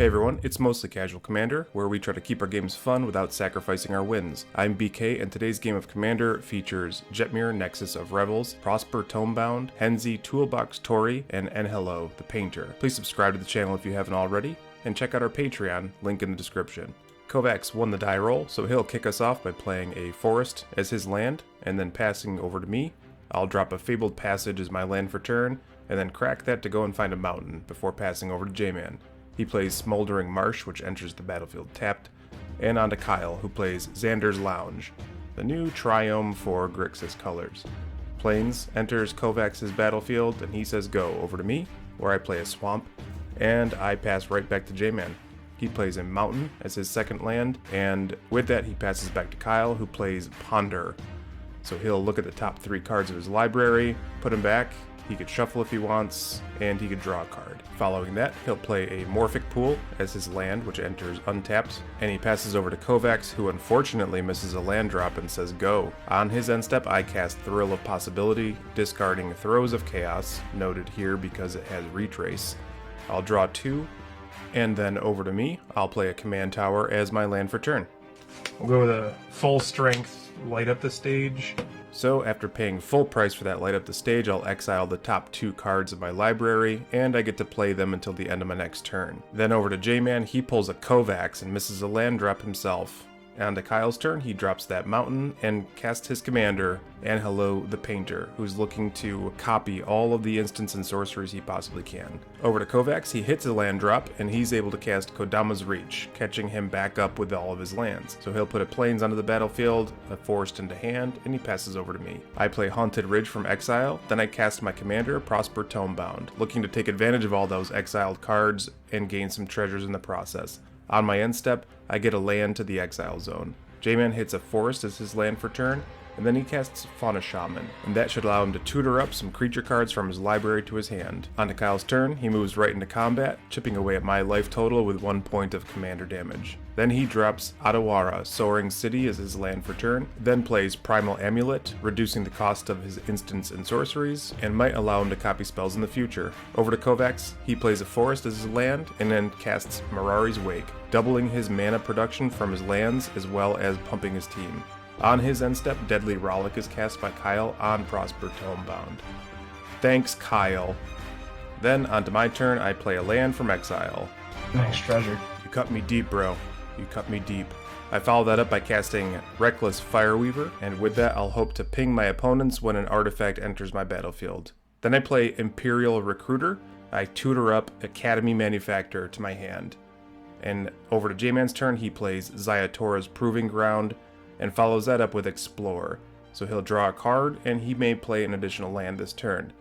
Hey everyone, it's Mostly Casual Commander, where we try to keep our games fun without sacrificing our wins. I'm BK, and today's game of Commander features Jetmir, Nexus of Revels, Prosper Tomebound, Henzie, Toolbox Tori, and Anhelo, the Painter. Please subscribe to the channel if you haven't already, and check out our Patreon, link in the description. Kovacs won the die roll, so he'll kick us off by playing a forest as his land, and then passing over to me. I'll drop a Fabled Passage as my land for turn, and then crack that to go and find a mountain before passing over to J-Man. He plays Smoldering Marsh, which enters the battlefield tapped, and on to Kyle, who plays Xander's Lounge, the new Triome for Grixis colors. Plains enters Kovacs' battlefield, and he says go over to me, where I play a Swamp, and I pass right back to J-Man. He plays a Mountain as his second land, and with that he passes back to Kyle, who plays Ponder. So he'll look at the top 3 cards of his library, put them back. He could shuffle if he wants, and he could draw a card. Following that, he'll play a Morphic Pool as his land, which enters untapped, and he passes over to Kovacs, who unfortunately misses a land drop and says go. On his end step, I cast Thrill of Possibility, discarding Throes of Chaos, noted here because it has Retrace. I'll draw 2, and then over to me, I'll play a Command Tower as my land for turn. We'll go with a full strength, light up the stage. So after paying full price for that light up the stage, I'll exile the top 2 cards of my library, and I get to play them until the end of my next turn. Then over to J-Man, he pulls a Kovacs and misses a land drop himself. On to Kyle's turn, he drops that mountain and casts his commander, Anhelo the Painter, who's looking to copy all of the instants and sorceries he possibly can. Over to Kovacs, he hits a land drop, and he's able to cast Kodama's Reach, catching him back up with all of his lands. So he'll put a Plains onto the battlefield, a forest into hand, and he passes over to me. I play Haunted Ridge from exile, then I cast my commander, Prosper Tomebound, looking to take advantage of all those exiled cards and gain some treasures in the process. On my end step, I get a land to the exile zone. J-Man hits a forest as his land for turn, and then he casts Fauna Shaman, and that should allow him to tutor up some creature cards from his library to his hand. On to Kyle's turn, he moves right into combat, chipping away at my life total with 1 point of commander damage. Then he drops Adawara, Soaring City as his land for turn, then plays Primal Amulet, reducing the cost of his instants and sorceries, and might allow him to copy spells in the future. Over to Kovacs, he plays a forest as his land, and then casts Mirari's Wake, doubling his mana production from his lands as well as pumping his team. On his end step, Deadly Rollick is cast by Kyle on Prosper Tomebound. Thanks, Kyle. Then, onto my turn, I play a land from exile. Nice treasure. You cut me deep, bro. You cut me deep. I follow that up by casting Reckless Fireweaver, and with that I'll hope to ping my opponents when an artifact enters my battlefield. Then I play Imperial Recruiter. I tutor up Academy Manufacturer to my hand. And over to J-Man's turn, he plays Zayatora's Proving Ground, and follows that up with Explore. So he'll draw a card, and he may play an additional land this turn.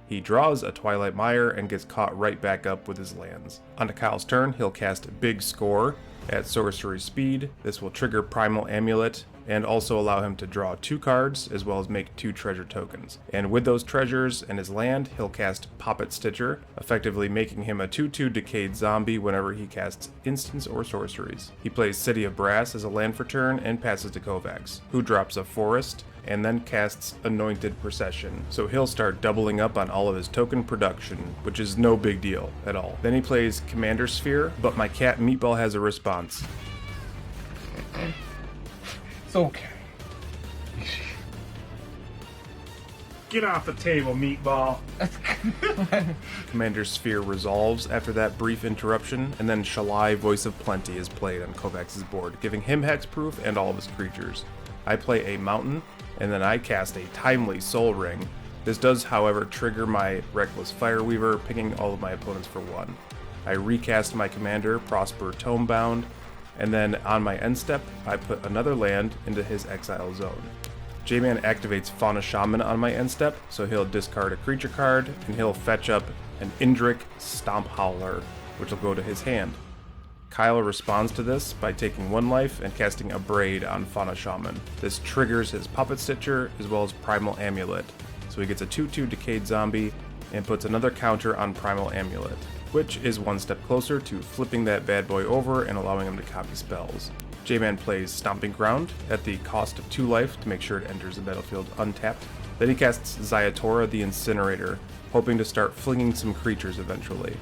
He draws a Twilight Mire and gets caught right back up with his lands. On to Kyle's turn, he'll cast Big Score at sorcery speed. This will trigger Primal Amulet, and also allow him to draw 2 cards, as well as make 2 treasure tokens. And with those treasures and his land, he'll cast Poppet Stitcher, effectively making him a 2/2 Decayed Zombie whenever he casts instants or sorceries. He plays City of Brass as a land for turn, and passes to Kovacs, who drops a forest, and then casts Anointed Procession. So he'll start doubling up on all of his token production, which is no big deal at all. Then he plays Commander Sphere, but my cat Meatball has a response. It's okay. Get off the table, meatball. Commander Sphere resolves after that brief interruption, and then Shalai, Voice of Plenty, is played on Kovacs' board, giving him hexproof and all of his creatures. I play a Mountain, and then I cast a Timely Soul Ring. This does, however, trigger my Reckless Fireweaver, picking all of my opponents for 1. I recast my commander, Prosper Tomebound, and then on my end step, I put another land into his exile zone. J-Man activates Fauna Shaman on my end step, so he'll discard a creature card, and he'll fetch up an Indrik Stomp Howler, which will go to his hand. Kyle responds to this by taking 1 life and casting a Braid on Fauna Shaman. This triggers his Puppet Stitcher as well as Primal Amulet, so he gets a 2/2 Decayed Zombie and puts another counter on Primal Amulet, which is 1 step closer to flipping that bad boy over and allowing him to copy spells. J-Man plays Stomping Ground at the cost of 2 life to make sure it enters the battlefield untapped. Then he casts Zayatora the Incinerator, hoping to start flinging some creatures eventually.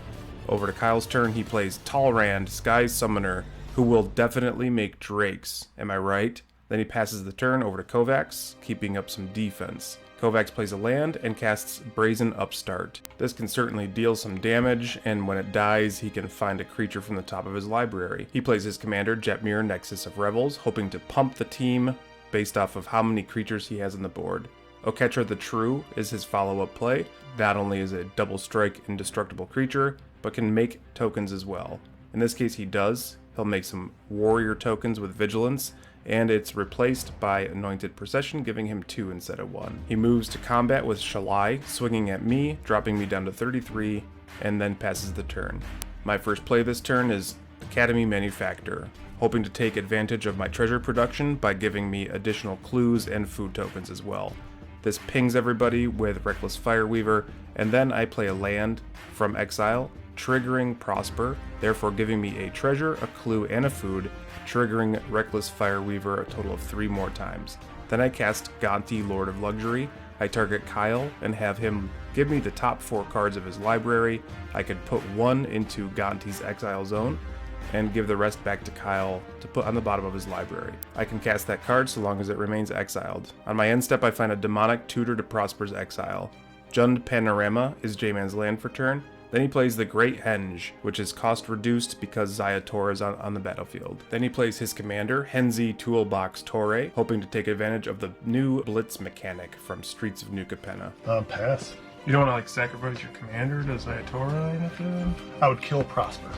Over to Kyle's turn, he plays Talrand, Sky Summoner, who will definitely make drakes. Am I right? Then he passes the turn over to Kovacs, keeping up some defense. Kovacs plays a land and casts Brazen Upstart. This can certainly deal some damage, and when it dies, he can find a creature from the top of his library. He plays his commander, Jetmir, Nexus of Revels, hoping to pump the team based off of how many creatures he has on the board. Oketra the True is his follow-up play. Not only is a double strike indestructible creature, but can make tokens as well. In this case he does. He'll make some warrior tokens with Vigilance, and it's replaced by Anointed Procession, giving him 2 instead of 1. He moves to combat with Shalai, swinging at me, dropping me down to 33, and then passes the turn. My first play this turn is Academy Manufacturer, hoping to take advantage of my treasure production by giving me additional clues and food tokens as well. This pings everybody with Reckless Fireweaver, and then I play a land from exile, triggering Prosper, therefore giving me a treasure, a clue, and a food, triggering Reckless Fireweaver a total of 3 more times. Then I cast Gonti, Lord of Luxury. I target Kyle and have him give me the top 4 cards of his library. I could put 1 into Gonti's exile zone, and give the rest back to Kyle to put on the bottom of his library. I can cast that card so long as it remains exiled. On my end step, I find a Demonic Tutor to Prosper's exile. Jund Panorama is J-Man's land for turn. Then he plays the Great Henge, which is cost reduced because Zayator is on the battlefield. Then he plays his commander, Henzie Toolbox Torre, hoping to take advantage of the new Blitz mechanic from Streets of New Capenna. Pass. You don't want to sacrifice your commander to Zayatora or anything? I would kill Prosper.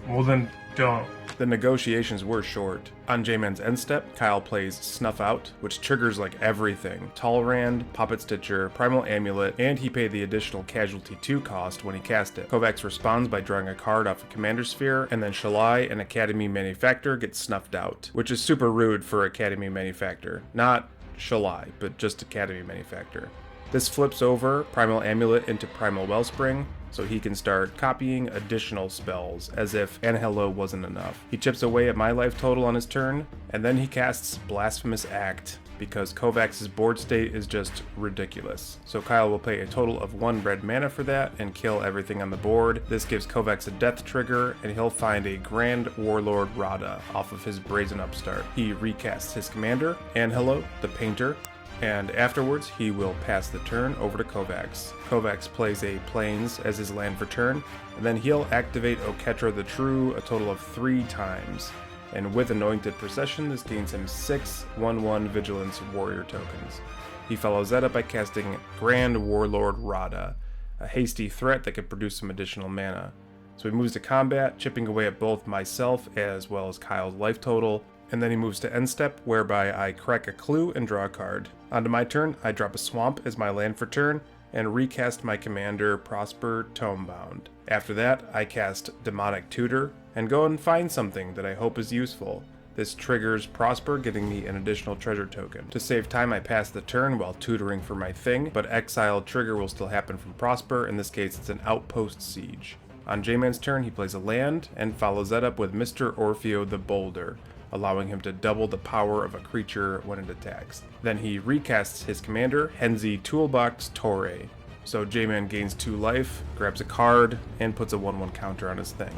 Well then, don't. The negotiations were short. On J-Man's end step, Kyle plays Snuff Out, which triggers like everything. Talrand, Puppet Stitcher, Primal Amulet, and he paid the additional Casualty 2 cost when he cast it. Kovacs responds by drawing a card off a Commander Sphere, and then Shalai and Academy Manufacturer get snuffed out, which is super rude for Academy Manufacturer. Not Shalai, but just Academy Manufacturer. This flips over Primal Amulet into Primal Wellspring, so he can start copying additional spells, as if Anhelo wasn't enough. He chips away at my life total on his turn, and then he casts Blasphemous Act, because Kovacs' board state is just ridiculous. So Kyle will pay a total of 1 red mana for that, and kill everything on the board. This gives Kovacs a death trigger, and he'll find a Grand Warlord Rada off of his Brazen Upstart. He recasts his commander, Anhelo, the Painter, and afterwards he will pass the turn over to Kovacs. Kovacs plays a Plains as his land for turn, and then he'll activate Oketra the True a total of 3 times. And with Anointed Procession, this gains him 6 1/1 Vigilance Warrior tokens. He follows that up by casting Grand Warlord Rada, a hasty threat that could produce some additional mana. So he moves to combat, chipping away at both myself as well as Kyle's life total, and then he moves to end step, whereby I crack a clue and draw a card. Onto my turn, I drop a Swamp as my land for turn, and recast my commander, Prosper Tomebound. After that, I cast Demonic Tutor, and go and find something that I hope is useful. This triggers Prosper, giving me an additional treasure token. To save time, I pass the turn while tutoring for my thing, but exile trigger will still happen from Prosper. In this case, it's an Outpost Siege. On J-Man's turn, he plays a land, and follows that up with Mr. Orfeo the Boulder, allowing him to double the power of a creature when it attacks. Then he recasts his commander, Henzie Toolbox Torre. So J-Man gains 2 life, grabs a card, and puts a 1/1 counter on his thing.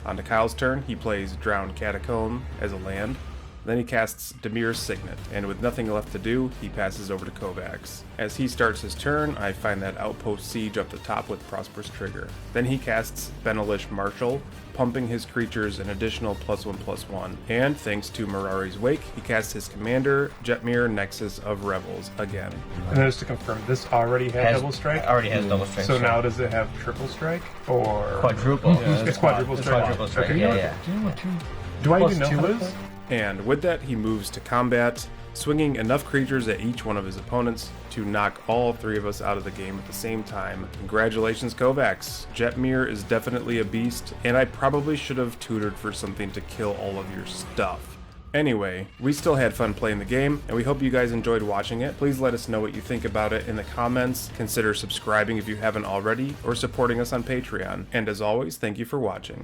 On to Kyle's turn, he plays Drowned Catacomb as a land. Then he casts Demir's Signet, and with nothing left to do, he passes over to Kovacs. As he starts his turn, I find that Outpost Siege up the top with Prosper's trigger. Then he casts Benelish Marshal, pumping his creatures an additional +1/+1. And thanks to Mirari's Wake, he casts his commander, Jetmir, Nexus of Revels, again. And then just to confirm, this already had double strike? Already has double strike. So now does it have triple strike? Or Quadruple. Yeah, it's quadruple strike. Quadruple strike, Okay, yeah. do I Plus even know 2 how to is? play? And with that, he moves to combat, swinging enough creatures at each one of his opponents to knock all 3 of us out of the game at the same time. Congratulations, Kovacs. Jetmir is definitely a beast, and I probably should have tutored for something to kill all of your stuff. Anyway, we still had fun playing the game, and we hope you guys enjoyed watching it. Please let us know what you think about it in the comments. Consider subscribing if you haven't already, or supporting us on Patreon. And as always, thank you for watching.